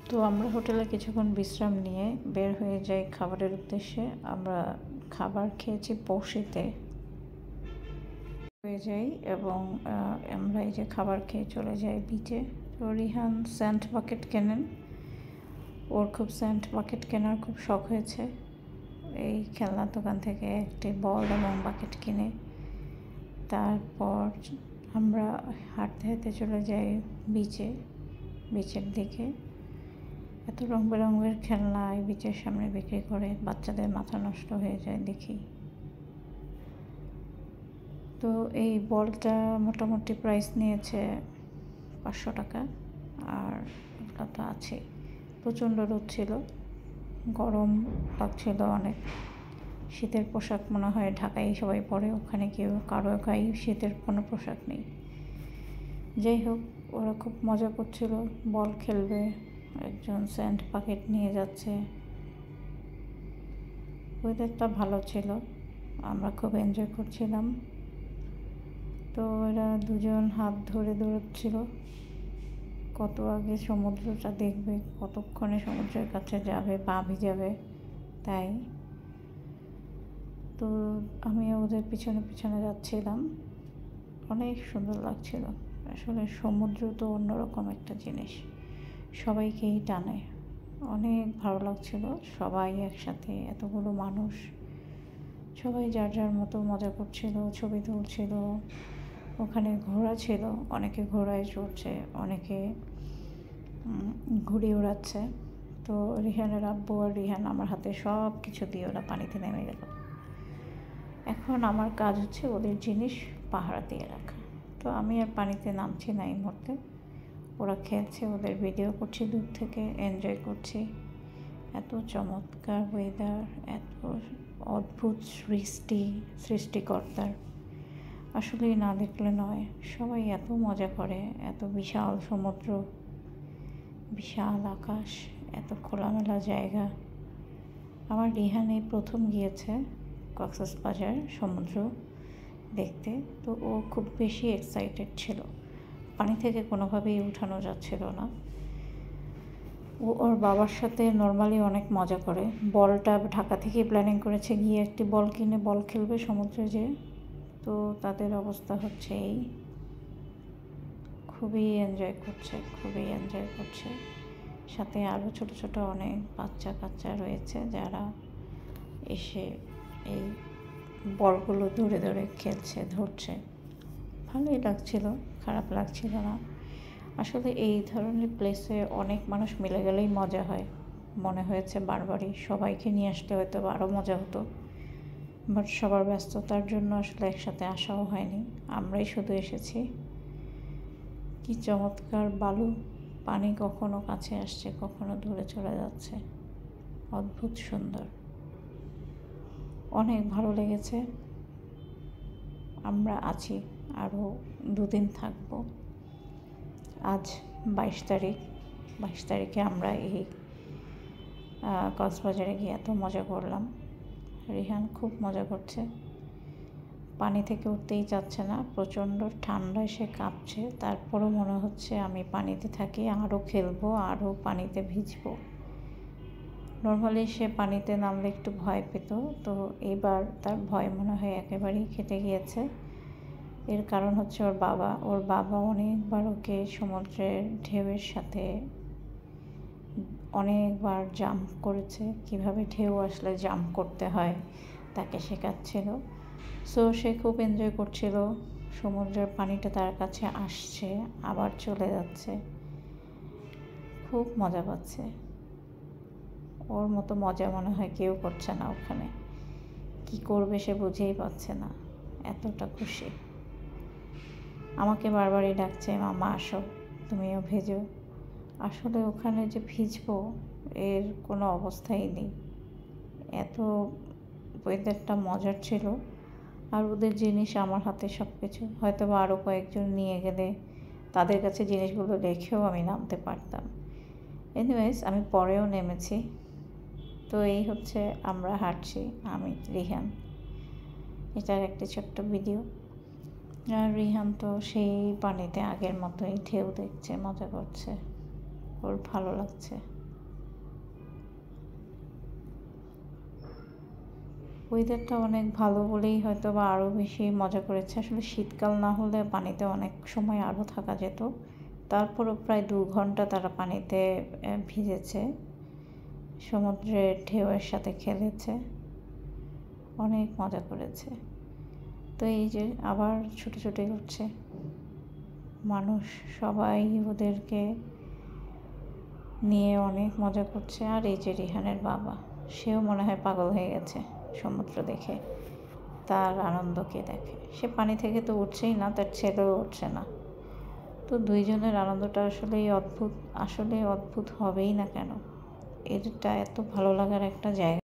তো আমরা হোটেলে কিছুক্ষণ বিশ্রাম নিয়ে বের হয়ে যাই খাবারের উদ্দেশ্যে। আমরা খাবার খেয়েছি পড়শিতে হয়ে যাই এবং আমরা এই যে খাবার খেয়ে চলে যাই বিচে। তো রিহান স্যান্ড বাকেট কেনেন, ওর খুব স্যান্ড বাকেট কেনার খুব শখ হয়েছে। এই খেলনার দোকান থেকে একটি বল এবং বাকেট কিনে তারপর আমরা হাঁটতে হাঁটতে চলে যাই বিচের দিকে। এত রং বেরঙের খেলনা এই বিচের সামনে বিক্রি করে, বাচ্চাদের মাথা নষ্ট হয়ে যায় দেখি। তো এই বলটা মোটামুটি প্রাইস নিয়েছে 500 টাকা। আর ওটা তো আছে, প্রচণ্ড রোদ ছিল, গরম লাগছিল অনেক। শীতের পোশাক মনে হয় ঢাকায় সবাই পরে, ওখানে কারো গায়ে শীতের কোনো পোশাক নেই। যাই হোক, ওরা খুব মজা করছিল, বল খেলবে, একজন স্যান্ড বাকেট নিয়ে যাচ্ছে। ওয়েদারটা ভালো ছিল, আমরা খুব এনজয় করছিলাম। তো এরা দুজন হাত ধরে দৌড়চ্ছিল, কত আগে সমুদ্রটা দেখবে, কতক্ষণে সমুদ্রের কাছে যাবে, পা ভিজাবে তাই। তো আমি ওদের পিছনে পিছনে যাচ্ছিলাম, অনেক সুন্দর লাগছিল। আসলে সমুদ্র তো অন্যরকম একটা জিনিস, সবাইকেই টানে, অনেক ভালো লাগছিল। সবাই একসাথে, এতগুলো মানুষ, সবাই যার যার মতো মজা করছিল, ছবি তুলছিল। ওখানে ঘোড়া ছিল, অনেকে ঘোড়ায় চড়ছে, অনেকে ঘুড়ি ওড়াচ্ছে। তো রিহানের আব্বু আর রিহান আমার হাতে সব কিছু দিয়ে ওরা পানিতে নেমে গেল। এখন আমার কাজ হচ্ছে ওদের জিনিস পাহারা দিয়ে রাখা। তো আমি আর পানিতে নামছি না এই মুহূর্তে, ওরা খেলছে, ওদের ভিডিও করছি দূর থেকে, এনজয় করছি। এত চমৎকার ওয়েদার, এত অদ্ভুত সৃষ্টিকর্তার, আসলেই না দেখলে নয়। সবাই এত মজা করে, এত বিশাল সমুদ্র, বিশাল আকাশ, এত খোলামেলা জায়গা। আমার রিহান এই প্রথম গিয়েছে কক্সবাজার সমুদ্র দেখতে, তো ও খুব বেশি এক্সাইটেড ছিল, পানি থেকে কোনোভাবেই উঠানো যাচ্ছিল না। ও ওর বাবার সাথে নর্মালি অনেক মজা করে, বলটা ঢাকা থেকে প্ল্যানিং করেছে গিয়ে একটি বল কিনে বল খেলবে সমুদ্রে যেয়ে। তো তাদের অবস্থা হচ্ছে এই, খুবই এনজয় করছে। সাথে আরও ছোট ছোট অনেক বাচ্চা কাচ্চা রয়েছে যারা এসে এই বলগুলো ধরে ধরে খেলছে, ধরছে। ভালোই লাগছিল, খারাপ লাগছিল না। আসলে এই ধরনের প্লেসে অনেক মানুষ মিলে গেলেই মজা হয়। মনে হয়েছে বারবারই সবাইকে নিয়ে আসলে হয়তো আরও মজা হতো, বাট সবার ব্যস্ততার জন্য আসলে একসাথে আসাও হয়নি, আমরাই শুধু এসেছি। কি চমৎকার বালু, পানি কখনো কাছে আসছে, কখনো দূরে চলে যাচ্ছে, অদ্ভুত সুন্দর, অনেক ভালো লেগেছে। আমরা আছি, আরও 2 দিন থাকবো। আজ 22 তারিখে আমরা এই কক্সবাজারে গিয়ে এত মজা করলাম। রিহান খুব মজা করছে, পানি থেকে উঠতেই চাচ্ছে না, প্রচণ্ড ঠান্ডায় সে কাঁপছে। তারপরও মনে হচ্ছে আমি পানিতে থাকি, আরও খেলবো, আরও পানিতে ভিজবো। নর্মালি সে পানিতে নামলে একটু ভয় পেত, তো এবার তার ভয় মনে হয় একেবারেই কেটে গিয়েছে। এর কারণ হচ্ছে ওর বাবা অনেকবার ওকে সমুদ্রের ঢেউয়ের সাথে অনেকবার জাম্প করেছে, কিভাবে ঢেউ আসলে জাম্প করতে হয় তাকে শেখাচ্ছিল। সো সে খুব এনজয় করছিল, সমুদ্রের পানিটা তার কাছে আসছে আবার চলে যাচ্ছে, খুব মজা পাচ্ছে। ওর মতো মজা মনে হয় কেউ করছে না ওখানে, কি করবে সে বুঝেই পাচ্ছে না, এতটা খুশি। আমাকে বারবারই ডাকছে, মামা আসো, তুমিও ভেজো। আসলে ওখানে যে ভিজবো এর কোনো অবস্থাই নেই, এত ওয়েদারটা মজার ছিল। আর ওদের জিনিস আমার হাতে সব কিছু, হয়তো বা আরও কয়েকজন নিয়ে গেলে তাদের কাছে জিনিসগুলো রেখেও আমি নামতে পারতাম। এনিওয়েজ, আমি পরেও নেমেছি। তো এই হচ্ছে আমরা হাঁটছি, আমি রিহান, এটার একটা ছোট্ট ভিডিও। আর রিহান তো সেই পানিতে আগের মতোই ঢেউ দেখছে, মজা করছে, ওর ভালো লাগছে। ওয়েদারটা অনেক ভালো বলেই হয়তো বা আরও বেশি মজা করেছে। আসলে শীতকাল না হলে পানিতে অনেক সময় আরও থাকা যেত। তারপরও প্রায় 2 ঘন্টা তারা পানিতে ভিজেছে, সমুদ্রের ঢেউয়ের সাথে খেলেছে, অনেক মজা করেছে। তো এই যে আবার ছুটোছুটি করছে মানুষ, সবাই ওদেরকে নিয়ে অনেক মজা করছে। আর এই যে রিহানের বাবা, সেও মনে হয় পাগল হয়ে গেছে সমুদ্র দেখে, তার আনন্দকে দেখে। সে পানি থেকে তো উঠছেই না, তার ছেলেও উঠছে না। তো দুইজনের আনন্দটা আসলেই অদ্ভুত, আসলে অদ্ভুত হবেই না কেন, এটা এত ভালো লাগার একটা জায়গা।